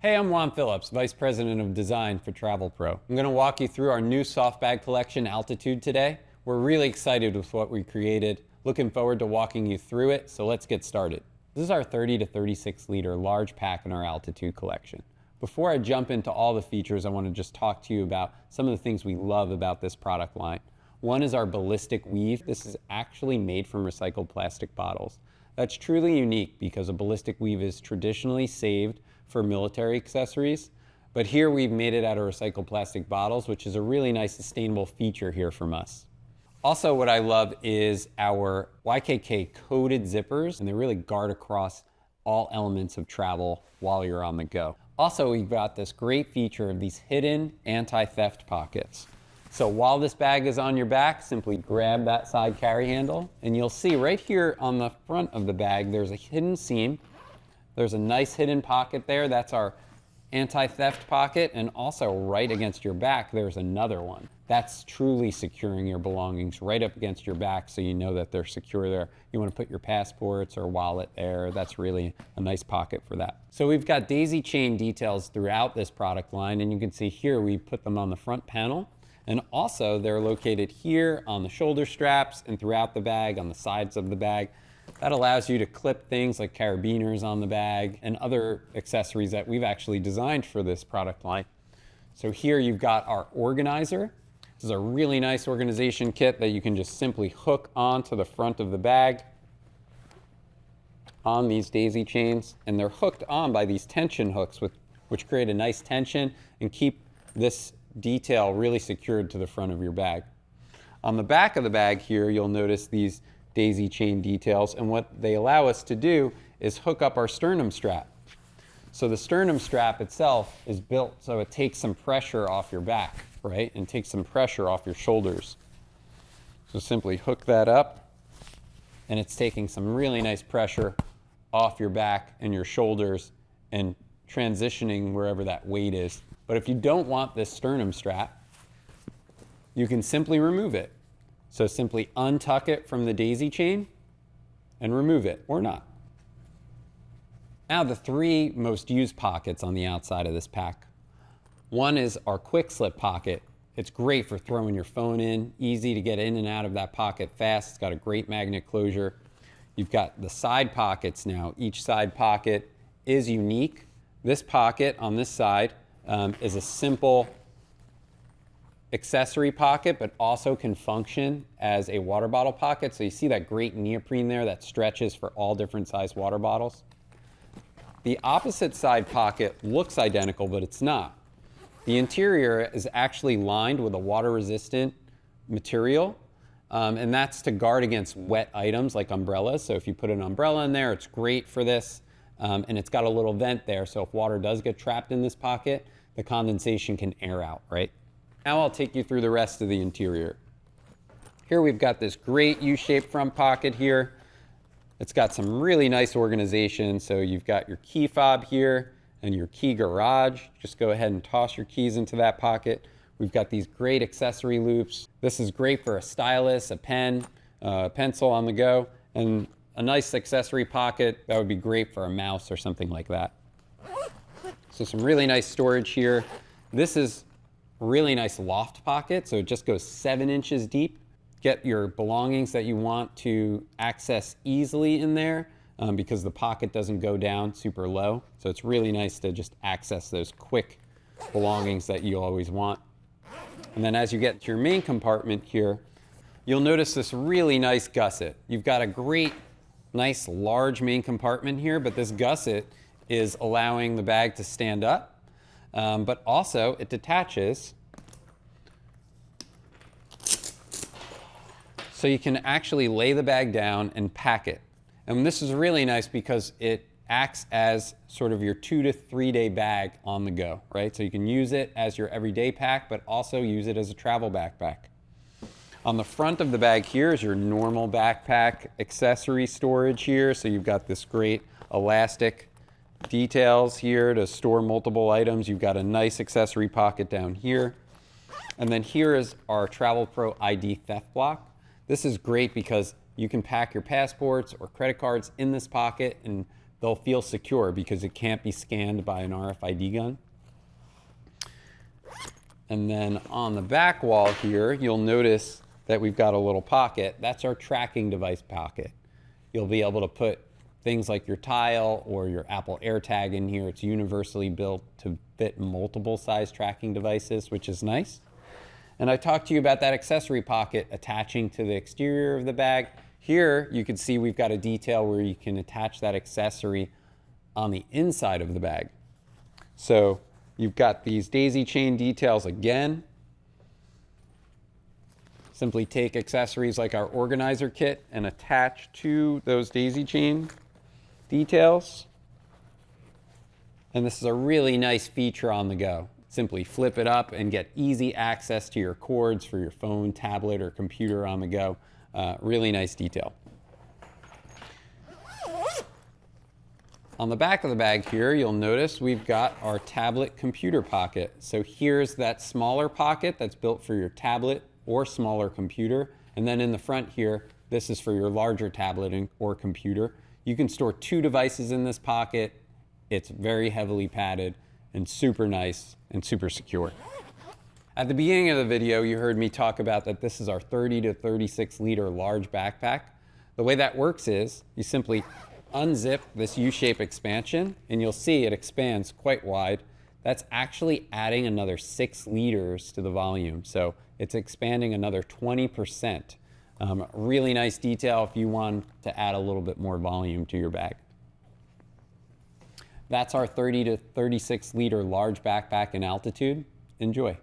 Hey, I'm Juan Vice President of Design for Travelpro. I'm going to walk you through our new soft bag collection, Altitude, today. We're really excited with what we created. Looking forward to walking you through it, so let's get started. This is our 30 to 36 liter large pack in our Altitude collection. Before I jump into all the features, I want to just talk to you about some of the things we love about this product line. One is our ballistic weave. This is actually made from recycled plastic bottles. That's truly unique because a ballistic weave is traditionally saved for military accessories, but here we've made it out of recycled plastic bottles, which is a really nice sustainable feature here from us. Also, what I love is our YKK coated zippers, and they really guard across all elements of travel while you're on the go. Also, we've got this great feature of these hidden anti-theft pockets. So while this bag is on your back, simply grab that side carry handle, and you'll see right here on the front of the bag, there's a hidden seam. There's a nice hidden pocket there. That's our anti-theft pocket, and also right against your back, there's another one. That's truly securing your belongings right up against your back so you know that they're secure there. You want to put your passports or wallet there. That's really a nice pocket for that. So we've got daisy chain details throughout this product line, and you can see here we put them on the front panel. And also they're located here on the shoulder straps and throughout the bag, on the sides of the bag. That allows you to clip things like carabiners on the bag and other accessories that we've actually designed for this product line. So here you've got our organizer. This is a really nice organization kit that you can just simply hook onto the front of the bag on these daisy chains. And they're hooked on by these tension hooks which create a nice tension and keep this detail really secured to the front of your bag. On the back of the bag here, you'll notice these daisy chain details, and what they allow us to do is hook up our sternum strap. So the sternum strap itself is built so it takes some pressure off your back, right? And takes some pressure off your shoulders. So simply hook that up, and it's taking some really nice pressure off your back and your shoulders and transitioning wherever that weight is. But if you don't want this sternum strap, you can simply remove it. So simply untuck it from the daisy chain and remove it, or not. Now the three most used pockets on the outside of this pack. One is our quick slip pocket. It's great for throwing your phone in, easy to get in and out of that pocket fast. It's got a great magnet closure. You've got the side pockets now. Each side pocket is unique. This pocket on this side is a simple accessory pocket, but also can function as a water bottle pocket. So you see that great neoprene there that stretches for all different size water bottles. The opposite side pocket looks identical, but it's not. The interior is actually lined with a water-resistant material, and that's to guard against wet items like umbrellas. So if you put an umbrella in there, it's great for this, and it's got a little vent there, so if water does get trapped in this pocket, the condensation can air out, right? Now I'll take you through the rest of the interior. Here we've got this great U-shaped front pocket here. It's got some really nice organization. So you've got your key fob here and your key garage. Just go ahead and toss your keys into that pocket. We've got these great accessory loops. This is great for a stylus, a pen, a pencil on the go, and a nice accessory pocket that would be great for a mouse or something like that. So some really nice storage here. This is a really nice loft pocket, so it just goes 7 inches deep. Get your belongings that you want to access easily in there because the pocket doesn't go down super low. So it's really nice to just access those quick belongings that you always want. And then as you get to your main compartment here, you'll notice this really nice gusset. You've got a great, nice, large main compartment here, but this gusset is allowing the bag to stand up, but also it detaches so you can actually lay the bag down and pack it. And this is really nice because it acts as sort of your 2 to 3 day bag on the go, right? So you can use it as your everyday pack, but also use it as a travel backpack. On the front of the bag here is your normal backpack accessory storage here. So you've got this great elastic details here to store multiple items. You've got a nice accessory pocket down here. And then here is our Travelpro ID theft block. This is great because you can pack your passports or credit cards in this pocket and they'll feel secure because it can't be scanned by an RFID gun. And then on the back wall here, you'll notice that we've got a little pocket. That's our tracking device pocket. You'll be able to put things like your tile or your Apple AirTag in here. It's universally built to fit multiple size tracking devices, which is nice. And I talked to you about that accessory pocket attaching to the exterior of the bag. Here you can see we've got a detail where you can attach that accessory on the inside of the bag. So you've got these daisy chain details again. Simply take accessories like our organizer kit and attach to those daisy chain details. And this is a really nice feature on the go. Simply flip it up and get easy access to your cords for your phone, tablet, or computer on the go. Really nice detail. On the back of the bag here, you'll notice we've got our tablet computer pocket. So here's that smaller pocket that's built for your tablet or smaller computer. And then in the front here, this is for your larger tablet or computer. You can store 2 devices in this pocket. It's very heavily padded and super nice and super secure. At the beginning of the video, you heard me talk about that this is our 30 to 36 liter large backpack. The way that works is you simply unzip this U-shape expansion and you'll see it expands quite wide. That's actually adding another 6 liters to the volume. So it's expanding another 20%. Really nice detail if you want to add a little bit more volume to your bag. That's our 30 to 36 liter large backpack in altitude. Enjoy.